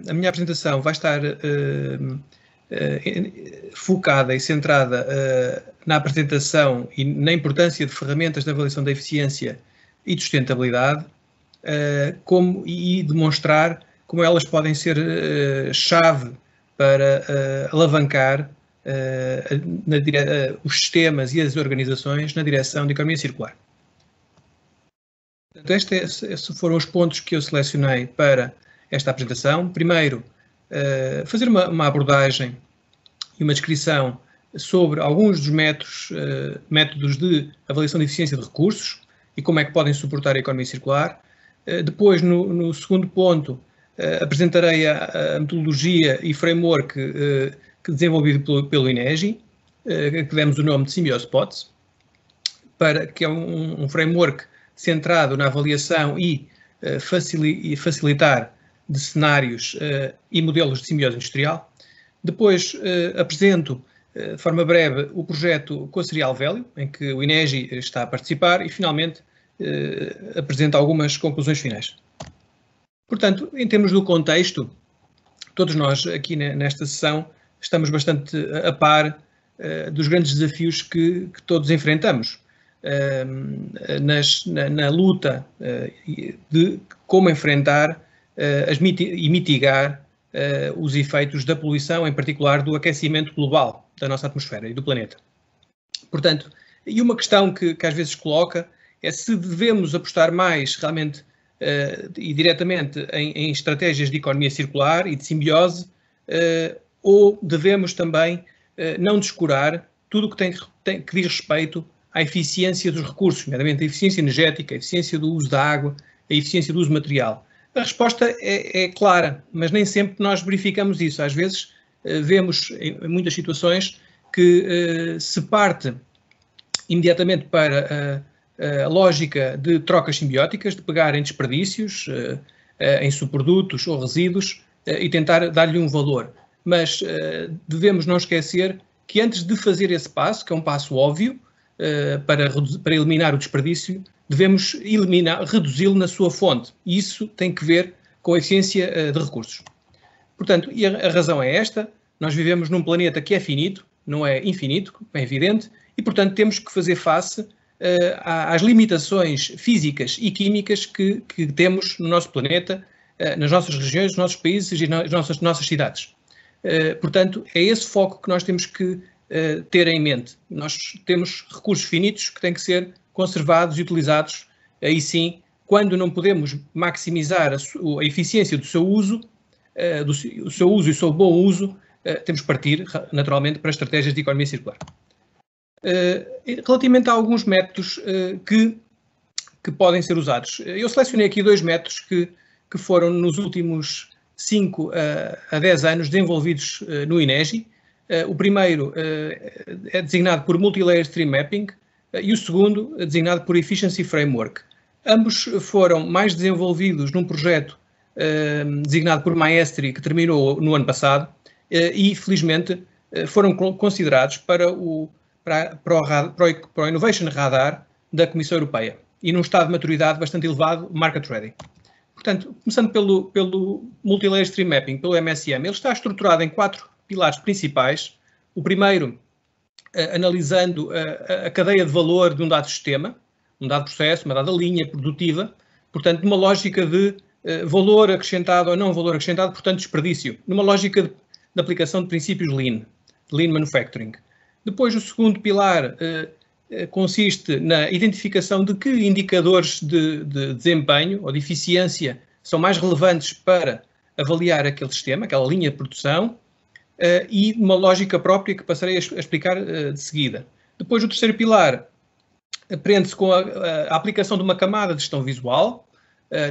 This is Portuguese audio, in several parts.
A minha apresentação vai estar focada e centrada na apresentação e na importância de ferramentas de avaliação da eficiência e de sustentabilidade, e demonstrar como elas podem ser chave para alavancar os sistemas e as organizações na direção da economia circular. Portanto, estes foram os pontos que eu selecionei para esta apresentação. Primeiro, fazer uma abordagem e uma descrição sobre alguns dos métodos de avaliação de eficiência de recursos e como é que podem suportar a economia circular. Depois, no segundo ponto, apresentarei a metodologia e framework desenvolvido pelo INEGI, que demos o nome de SymbiosePods, que é um framework centrado na avaliação e facilitar de cenários e modelos de simbiose industrial. Depois apresento, de forma breve, o projeto Co-Serial Value, em que o INEGI está a participar, e, finalmente, apresento algumas conclusões finais. Portanto, em termos do contexto, todos nós aqui nesta sessão estamos bastante a par dos grandes desafios que todos enfrentamos na luta de como enfrentar e mitigar os efeitos da poluição, em particular do aquecimento global da nossa atmosfera e do planeta. Portanto, e uma questão que às vezes coloca é se devemos apostar mais realmente e diretamente em estratégias de economia circular e de simbiose, ou devemos também não descurar tudo o que diz respeito à eficiência dos recursos, nomeadamente a eficiência energética, a eficiência do uso da água, a eficiência do uso material. A resposta é clara, mas nem sempre nós verificamos isso. Às vezes vemos em muitas situações que se parte imediatamente para a lógica de trocas simbióticas, de pegar em desperdícios, em subprodutos ou resíduos e tentar dar-lhe um valor. Mas devemos não esquecer que antes de fazer esse passo, que é um passo óbvio, para eliminar o desperdício, devemos reduzi-lo na sua fonte. E isso tem que ver com a eficiência de recursos. Portanto, e a razão é esta: nós vivemos num planeta que é finito, não é infinito, é evidente, e, portanto, temos que fazer face às limitações físicas e químicas que temos no nosso planeta, nas nossas regiões, nos nossos países e nas nossas cidades. Portanto, é esse foco que nós temos que ter em mente. Nós temos recursos finitos que têm que ser conservados e utilizados, aí sim, quando não podemos maximizar a eficiência do seu uso, e o seu bom uso, temos que partir, naturalmente, para estratégias de economia circular. Relativamente a alguns métodos que podem ser usados, eu selecionei aqui dois métodos que foram nos últimos 5 a 10 anos desenvolvidos no INEGI. O primeiro é designado por Multilayer Stream Mapping e o segundo é designado por Efficiency Framework. Ambos foram mais desenvolvidos num projeto designado por Maestri, que terminou no ano passado, e felizmente foram considerados para o Innovation Radar da Comissão Europeia e num estado de maturidade bastante elevado, Market Ready. Portanto, começando pelo Multilayer Stream Mapping, pelo MSM, ele está estruturado em 4 pilares principais. O primeiro, analisando a cadeia de valor de um dado sistema, um dado processo, uma dada linha produtiva, portanto, numa lógica de valor acrescentado ou não valor acrescentado, portanto, desperdício, numa lógica de aplicação de princípios Lean Manufacturing. Depois, o segundo pilar consiste na identificação de que indicadores de desempenho ou de eficiência são mais relevantes para avaliar aquele sistema, aquela linha de produção, e uma lógica própria que passarei a explicar de seguida. Depois, o terceiro pilar aprende-se com a aplicação de uma camada de gestão visual,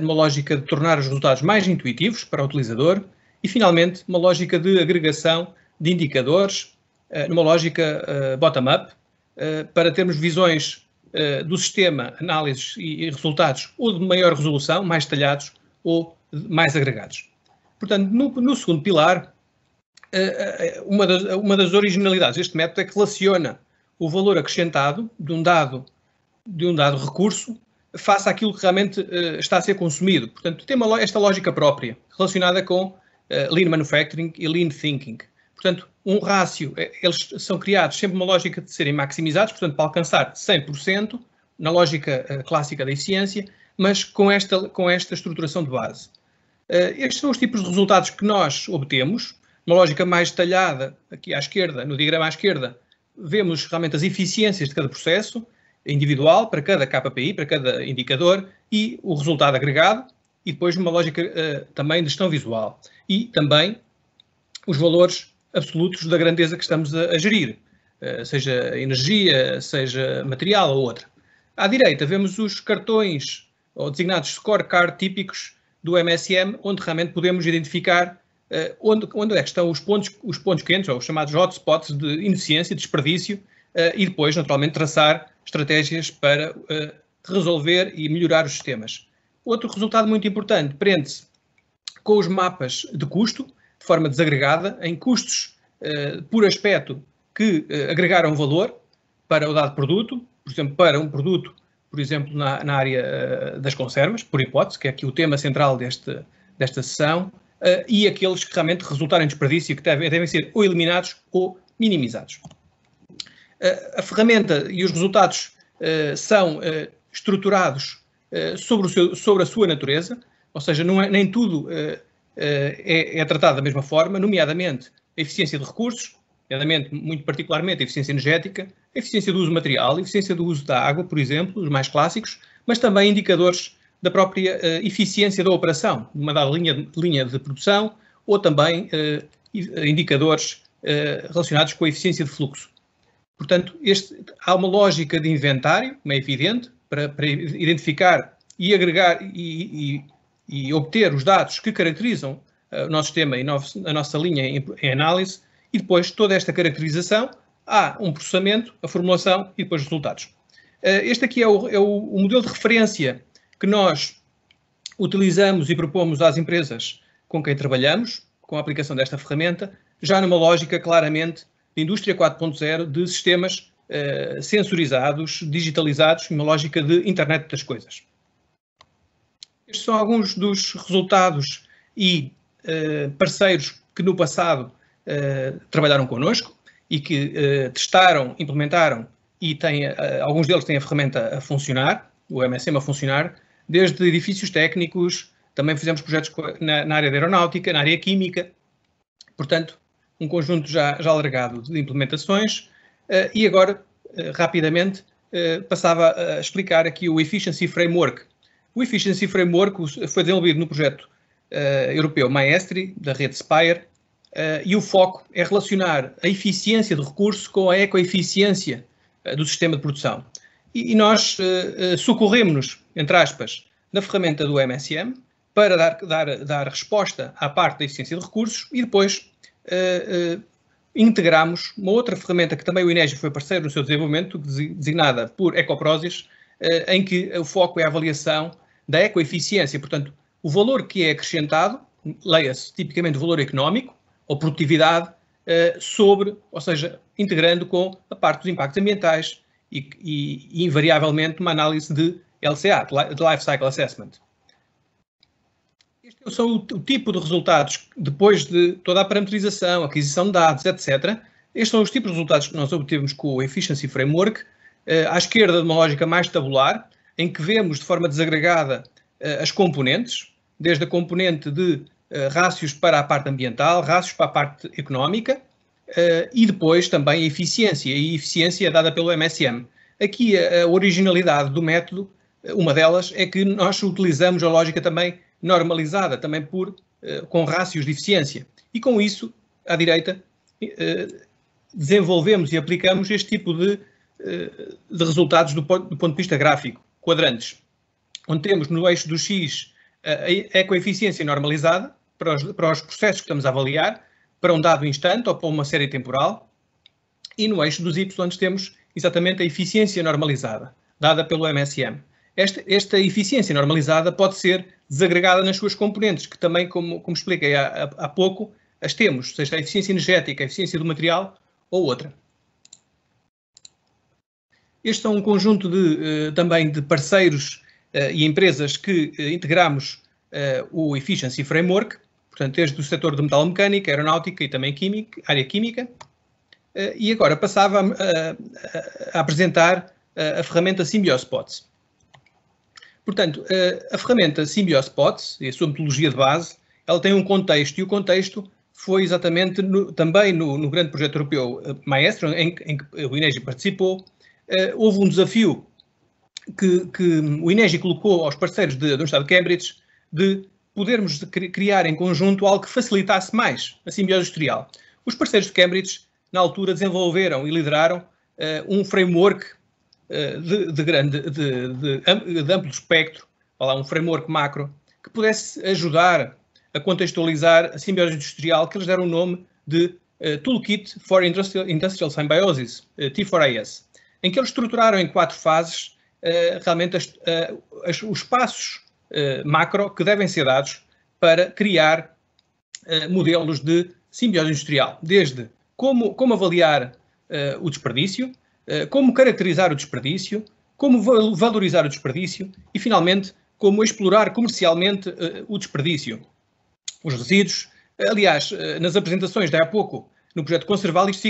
numa lógica de tornar os resultados mais intuitivos para o utilizador, e, finalmente, uma lógica de agregação de indicadores, numa lógica bottom-up, para termos visões do sistema, análises e resultados ou de maior resolução, mais detalhados, ou mais agregados. Portanto, no segundo pilar, uma das originalidades deste método é que relaciona o valor acrescentado de um dado recurso face àquilo que realmente está a ser consumido. Portanto, tem esta lógica própria, relacionada com Lean Manufacturing e Lean Thinking. Portanto, um rácio, eles são criados sempre uma lógica de serem maximizados, portanto, para alcançar 100%, na lógica clássica da eficiência, mas com esta estruturação de base. Estes são os tipos de resultados que nós obtemos. Uma lógica mais detalhada, aqui à esquerda, no diagrama à esquerda, vemos realmente as eficiências de cada processo individual, para cada KPI, para cada indicador, e o resultado agregado, e depois uma lógica também de gestão visual. E também os valores absolutos da grandeza que estamos a gerir, seja energia, seja material ou outra. À direita vemos os cartões, ou designados scorecard típicos do MSM, onde realmente podemos identificar onde é que estão os pontos quentes, ou os chamados hotspots de ineficiência, desperdício, e depois, naturalmente, traçar estratégias para resolver e melhorar os sistemas. Outro resultado muito importante prende-se com os mapas de custo, de forma desagregada, em custos por aspecto que agregaram valor para o dado produto, por exemplo, para um produto, por exemplo, na área das conservas, por hipótese, que é aqui o tema central desta sessão, e aqueles que realmente resultaram em desperdício, que devem ser ou eliminados ou minimizados. A ferramenta e os resultados são estruturados sobre a sua natureza, ou seja, nem tudo é tratado da mesma forma, nomeadamente a eficiência de recursos, nomeadamente, muito particularmente, a eficiência energética, a eficiência do uso material, a eficiência do uso da água, por exemplo, os mais clássicos, mas também indicadores da própria eficiência da operação, de uma dada linha de produção, ou também indicadores relacionados com a eficiência de fluxo. Portanto, há uma lógica de inventário, como é evidente, para identificar e agregar e obter os dados que caracterizam o nosso sistema e a nossa linha em análise, e depois toda esta caracterização, há um processamento, a formulação e depois os resultados. Este aqui é o modelo de referência que nós utilizamos e propomos às empresas com quem trabalhamos, com a aplicação desta ferramenta, já numa lógica claramente de indústria 4.0, de sistemas sensorizados, digitalizados, numa lógica de internet das coisas. Estes são alguns dos resultados e parceiros que no passado trabalharam connosco e que testaram, implementaram e alguns deles têm a ferramenta a funcionar, o MSM a funcionar, desde edifícios técnicos, também fizemos projetos na área da aeronáutica, na área química, portanto, um conjunto já alargado de implementações. E agora, rapidamente, passava a explicar aqui o Efficiency Framework. O Efficiency Framework foi desenvolvido no projeto europeu Maestri, da rede Spire, e o foco é relacionar a eficiência de recursos com a ecoeficiência do sistema de produção. E nós socorremos-nos, entre aspas, na ferramenta do MSM para dar resposta à parte da eficiência de recursos e depois integramos uma outra ferramenta que também o INEGI foi parceiro no seu desenvolvimento, designada por Ecoprozis, em que o foco é a avaliação da ecoeficiência, portanto, o valor que é acrescentado, leia-se tipicamente o valor económico ou produtividade, ou seja, integrando com a parte dos impactos ambientais e invariavelmente uma análise de LCA, de Life Cycle Assessment. Este é o tipo de resultados, depois de toda a parametrização, aquisição de dados, etc. Estes são os tipos de resultados que nós obtemos com o Efficiency Framework. À esquerda, de uma lógica mais tabular, em que vemos de forma desagregada as componentes, desde a componente de rácios para a parte ambiental, rácios para a parte económica, e depois também a eficiência. E a eficiência é dada pelo MSM. Aqui a originalidade do método, uma delas, é que nós utilizamos a lógica também normalizada, também com rácios de eficiência. E com isso, à direita, desenvolvemos e aplicamos este tipo de resultados do ponto de vista gráfico, quadrantes, onde temos no eixo do X a ecoeficiência normalizada para os processos que estamos a avaliar, para um dado instante ou para uma série temporal, e no eixo dos Y temos exatamente a eficiência normalizada, dada pelo MSM. Esta eficiência normalizada pode ser desagregada nas suas componentes, que também, como expliquei há pouco, as temos, seja a eficiência energética, a eficiência do material ou outra. Este é um conjunto também de parceiros e empresas que integramos o Efficiency Framework, portanto, desde o setor de metalomecânica, aeronáutica e também área química, e agora passava a apresentar a ferramenta SymbioSpots. Portanto, a ferramenta SymbioSpots e a sua metodologia de base, ela tem um contexto, e o contexto foi exatamente também no grande projeto europeu Maestro, em que o INEGI participou. Houve um desafio que o INEGI colocou aos parceiros da Universidade de Cambridge de podermos criar em conjunto algo que facilitasse mais a simbiose industrial. Os parceiros de Cambridge, na altura, desenvolveram e lideraram um framework de amplo espectro, um framework macro, que pudesse ajudar a contextualizar a simbiose industrial, que eles deram o nome de Toolkit for Industrial Symbiosis, T4IS, em que eles estruturaram em 4 fases realmente os passos macro que devem ser dados para criar modelos de simbiose industrial, desde como avaliar o desperdício, como caracterizar o desperdício, como valorizar o desperdício e, finalmente, como explorar comercialmente o desperdício, os resíduos. Aliás, nas apresentações de há pouco, no projeto Conserval, isto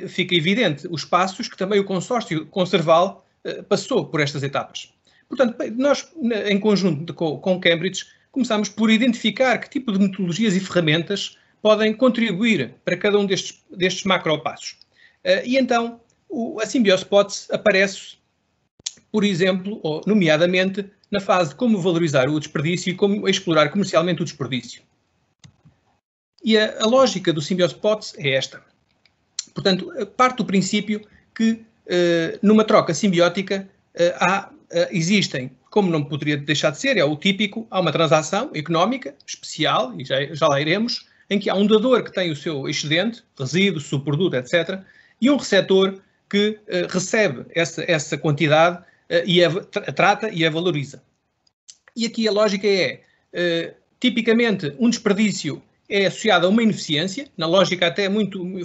fica evidente, os passos que também o consórcio Conserval passou por estas etapas. Portanto, nós, em conjunto com Cambridge, começámos por identificar que tipo de metodologias e ferramentas podem contribuir para cada um destes macropassos. E então, a SymbioSpots aparece, por exemplo, ou nomeadamente, na fase de como valorizar o desperdício e como explorar comercialmente o desperdício. E a lógica do SymbioSpots é esta. Portanto, parte do princípio que numa troca simbiótica existem, como não poderia deixar de ser, é o típico, há uma transação económica especial, e já lá iremos, em que há um dador que tem o seu excedente, resíduo, subproduto, etc., e um receptor que recebe essa quantidade e a trata e a valoriza. E aqui a lógica é, tipicamente, um desperdício é associado a uma ineficiência, na lógica até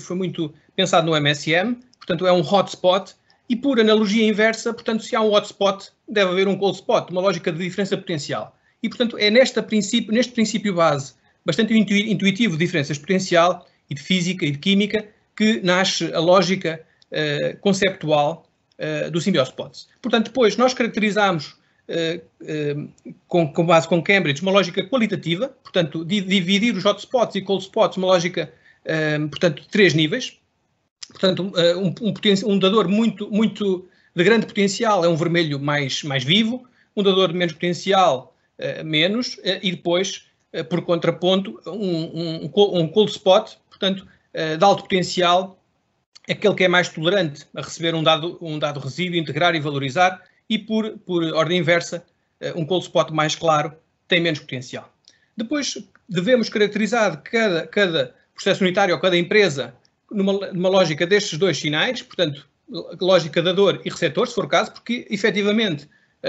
foi muito pensado no MSM, portanto é um hotspot, e por analogia inversa, portanto, se há um hotspot, deve haver um cold spot, uma lógica de diferença potencial. E, portanto, é neste princípio base, bastante intuitivo de diferença potencial e de física e de química, que nasce a lógica conceptual do SymbioSpots. Portanto, depois nós caracterizamos, com base com Cambridge, uma lógica qualitativa, portanto, dividir os hotspots e cold spots, uma lógica, portanto, de 3 níveis. Portanto, um dador muito de grande potencial é um vermelho mais vivo, um dador de menos potencial menos, e depois, por contraponto, um cold spot, portanto, de alto potencial, aquele que é mais tolerante a receber um dado resíduo, integrar e valorizar, e por ordem inversa, um cold spot mais claro tem menos potencial. Depois, devemos caracterizar cada processo unitário ou cada empresa numa lógica destes 2 sinais, portanto, lógica dador e receptor, se for o caso, porque, efetivamente,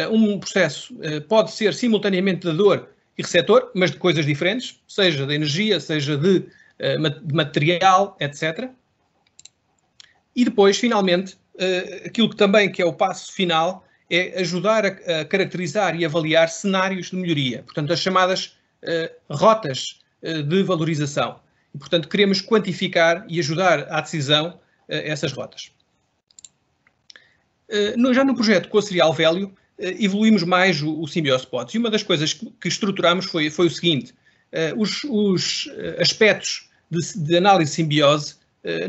um processo pode ser simultaneamente dador e receptor, mas de coisas diferentes, seja de energia, seja de material, etc. E depois, finalmente, aquilo que é o passo final, é ajudar a caracterizar e avaliar cenários de melhoria, portanto, as chamadas rotas de valorização. E, portanto, queremos quantificar e ajudar à decisão essas rotas. Já no projeto Co-Serial Value, evoluímos mais o SymbioSpots. E uma das coisas que estruturamos foi o seguinte: os aspectos de análise de simbiose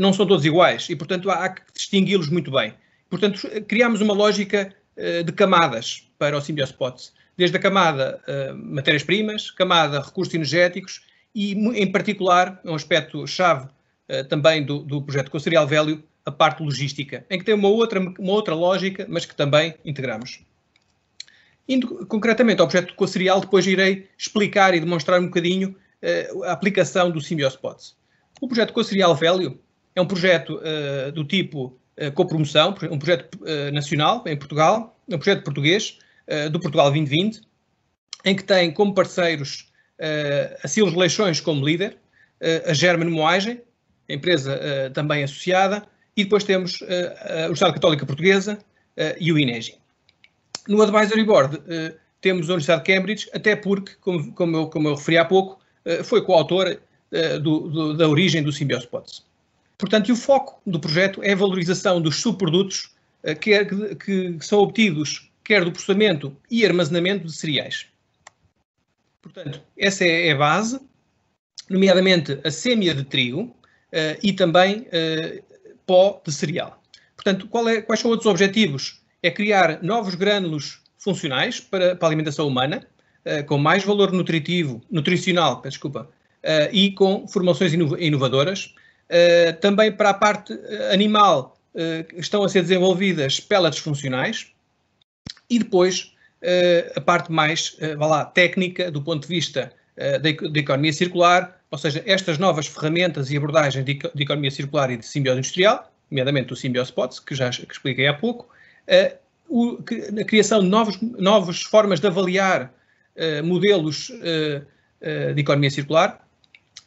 não são todos iguais e, portanto, há que distingui-los muito bem. Portanto, criámos uma lógica de camadas para o SymbioSpots. Desde a camada matérias-primas, camada recursos energéticos, e, em particular, um aspecto-chave também do projeto Co-Serial Value, a parte logística, em que tem uma outra lógica, mas que também integramos. Indo concretamente ao projeto Co-Serial, depois irei explicar e demonstrar um bocadinho a aplicação do SymbioSpots. O projeto Co-Serial Value é um projeto do tipo copromoção, um projeto nacional em Portugal, um projeto português, do Portugal 2020, em que tem como parceiros a Silos Leixões como líder, a German Moagem, a empresa também associada, e depois temos a Universidade Católica Portuguesa e o INEGI. No Advisory Board temos a Universidade de Cambridge, até porque, como eu referi há pouco, foi coautora da origem do Symbiose Pods. Portanto, o foco do projeto é a valorização dos subprodutos que são obtidos quer do processamento e armazenamento de cereais. Portanto, essa é a base, nomeadamente a sémia de trigo e também pó de cereal. Portanto, quais são outros objetivos? É criar novos grânulos funcionais para a alimentação humana, com mais valor nutricional, e com formulações inovadoras. Também para a parte animal estão a ser desenvolvidas pellets funcionais e depois a parte mais técnica do ponto de vista da economia circular, ou seja, estas novas ferramentas e abordagens de economia circular e de simbiose industrial, nomeadamente o Symbiose Pods, que expliquei há pouco, a criação de novas formas de avaliar modelos de economia circular,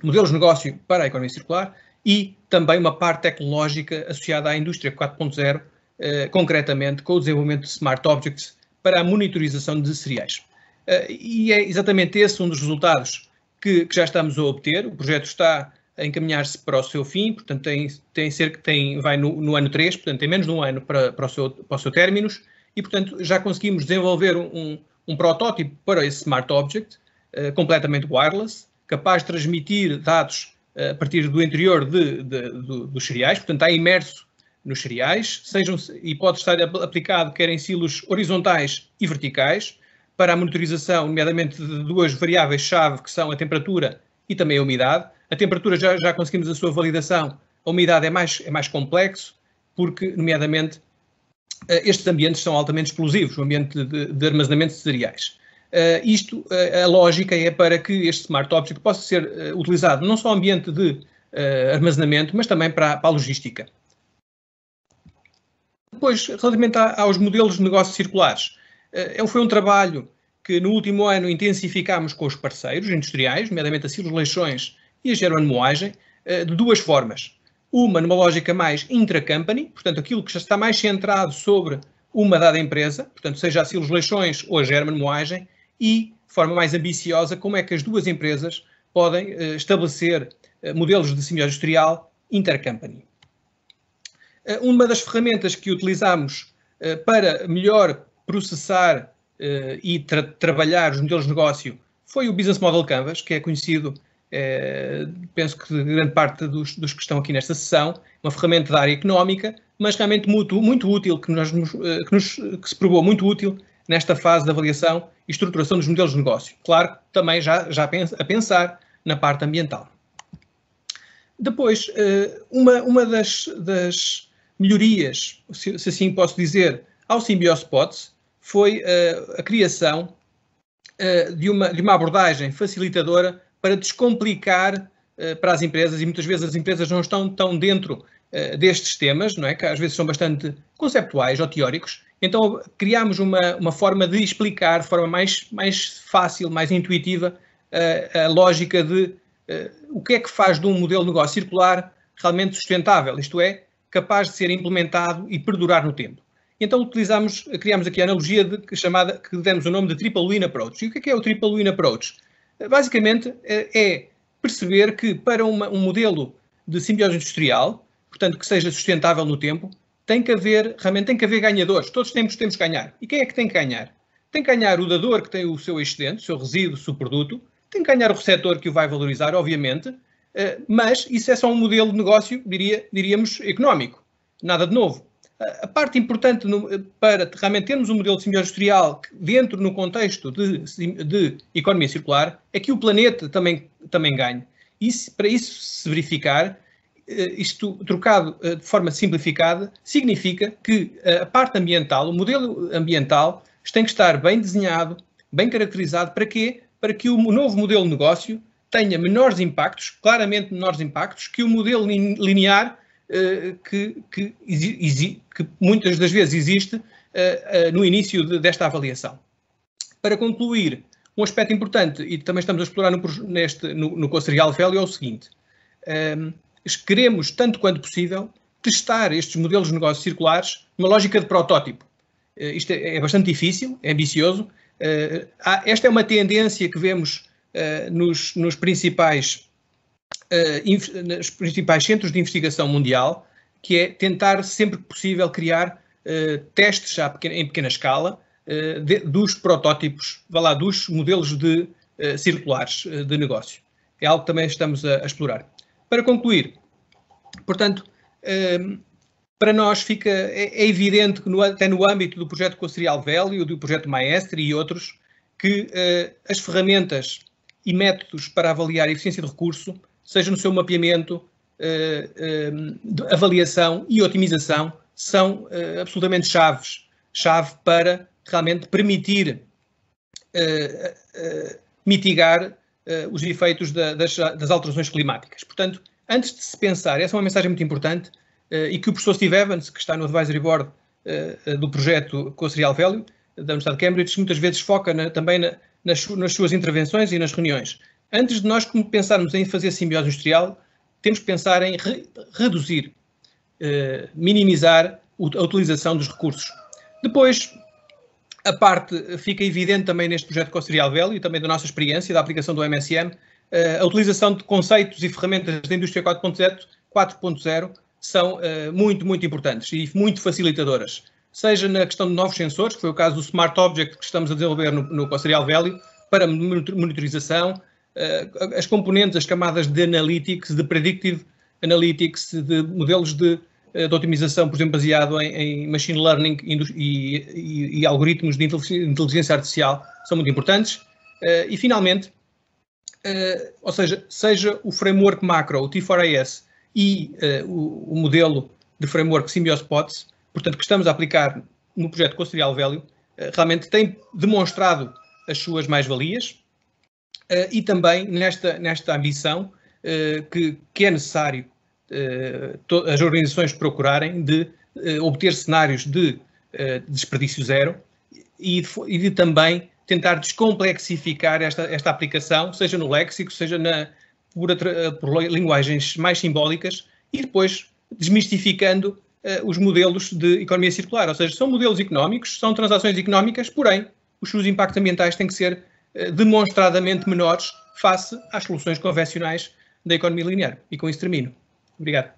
modelos de negócio para a economia circular e também uma parte tecnológica associada à indústria 4.0, concretamente com o desenvolvimento de Smart Objects para a monitorização de cereais. E é exatamente esse um dos resultados que já estamos a obter. O projeto está a encaminhar-se para o seu fim, portanto vai no ano 3, portanto tem menos de um ano para o seu términos, e portanto já conseguimos desenvolver um protótipo para esse Smart Object, completamente wireless, capaz de transmitir dados a partir do interior dos cereais, portanto está imerso nos cereais, e pode estar aplicado quer em silos horizontais e verticais, para a monitorização, nomeadamente de duas variáveis-chave, que são a temperatura e também a umidade. A temperatura já conseguimos a sua validação, a umidade é mais complexo, porque, nomeadamente, estes ambientes são altamente explosivos, o ambiente de armazenamento de cereais. A lógica é para que este Smart Object possa ser utilizado não só no ambiente de armazenamento, mas também para a logística. Depois, relativamente aos modelos de negócio circulares, foi um trabalho que no último ano intensificámos com os parceiros industriais, nomeadamente a Silos Leixões e a German Moagem, de duas formas. Uma numa lógica mais intra-company, portanto aquilo que já está mais centrado sobre uma dada empresa, portanto seja a Silos Leixões ou a German Moagem, e de forma mais ambiciosa como é que as duas empresas podem estabelecer modelos de simbiose industrial inter-company. Uma das ferramentas que utilizamos para melhor processar e trabalhar os modelos de negócio foi o Business Model Canvas, que é conhecido, penso que de grande parte dos que estão aqui nesta sessão, uma ferramenta da área económica, mas realmente muito útil, que se provou muito útil nesta fase de avaliação e estruturação dos modelos de negócio. Claro, também já a pensar na parte ambiental. Depois, uma das melhorias, se assim posso dizer, ao Symbiose Pods foi a criação de uma abordagem facilitadora para descomplicar para as empresas, e muitas vezes as empresas não estão tão dentro destes temas, não é? Que às vezes são bastante conceptuais ou teóricos. Então criámos uma forma de explicar de forma mais fácil, mais intuitiva, a lógica de o que é que faz de um modelo de negócio circular realmente sustentável, isto é, capaz de ser implementado e perdurar no tempo. Então criámos aqui a analogia que demos o nome de Triple Win Approach. E o que é o Triple Win Approach? Basicamente é perceber que para um modelo de simbiose industrial, portanto que seja sustentável no tempo, realmente tem que haver ganhadores. Todos temos que ganhar. E quem é que tem que ganhar? Tem que ganhar o dador que tem o seu excedente, o seu resíduo, o seu produto, tem que ganhar o receptor que o vai valorizar, obviamente, mas isso é só um modelo de negócio, diríamos, económico. Nada de novo. A parte importante para realmente termos um modelo de simbiose industrial dentro no contexto de economia circular é que o planeta também ganhe. Para isso se verificar, isto trocado de forma simplificada, significa que a parte ambiental, o modelo ambiental, tem que estar bem desenhado, bem caracterizado. Para quê? Para que o novo modelo de negócio tenha menores impactos, claramente menores impactos, que o modelo linear que muitas das vezes existe no início desta avaliação. Para concluir, um aspecto importante, e também estamos a explorar no Costa Real Velho, é o seguinte: queremos, tanto quanto possível, testar estes modelos de negócios circulares numa lógica de protótipo. Isto é bastante difícil, é ambicioso, Esta é uma tendência que vemos nos principais centros de investigação mundial, que é tentar sempre que possível criar testes em pequena escala dos protótipos, dos modelos circulares de negócio. É algo que também estamos a explorar. Para concluir, portanto, para nós é evidente que até no âmbito do projeto Co-Serial Value, do projeto Maestri e outros, que as ferramentas e métodos para avaliar a eficiência de recurso, seja no seu mapeamento, avaliação e otimização, são absolutamente chave para realmente permitir mitigar os efeitos das alterações climáticas. Portanto, antes de se pensar, essa é uma mensagem muito importante, e que o professor Steve Evans, que está no Advisory Board do projeto Co-Serial Value, da Universidade de Cambridge, muitas vezes foca também nas suas intervenções e nas reuniões. Antes de nós pensarmos em fazer simbiose industrial, temos que pensar em reduzir, minimizar a utilização dos recursos. Depois, a parte fica evidente também neste projeto Co-Serial Value e também da nossa experiência, da aplicação do MSM, a utilização de conceitos e ferramentas da indústria 4.0 são muito, muito importantes e muito facilitadoras. Seja na questão de novos sensores, que foi o caso do Smart Object que estamos a desenvolver no Co-Serial Value, para monitorização, as componentes, as camadas de Analytics, de Predictive Analytics, de modelos de otimização, por exemplo, baseado em Machine Learning e algoritmos de inteligência artificial, são muito importantes. E, finalmente, ou seja o framework macro, o T4AS, e o modelo de framework Symbiosis Pods, portanto, que estamos a aplicar no projeto Co-Serial Value, realmente tem demonstrado as suas mais-valias e também nesta ambição que é necessário as organizações procurarem de obter cenários de desperdício zero e de também tentar descomplexificar esta aplicação, seja no léxico, seja por linguagens mais simbólicas, e depois desmistificando os modelos de economia circular. Ou seja, são modelos económicos, são transações económicas, porém, os seus impactos ambientais têm que ser demonstradamente menores face às soluções convencionais da economia linear. E com isso termino. Obrigado.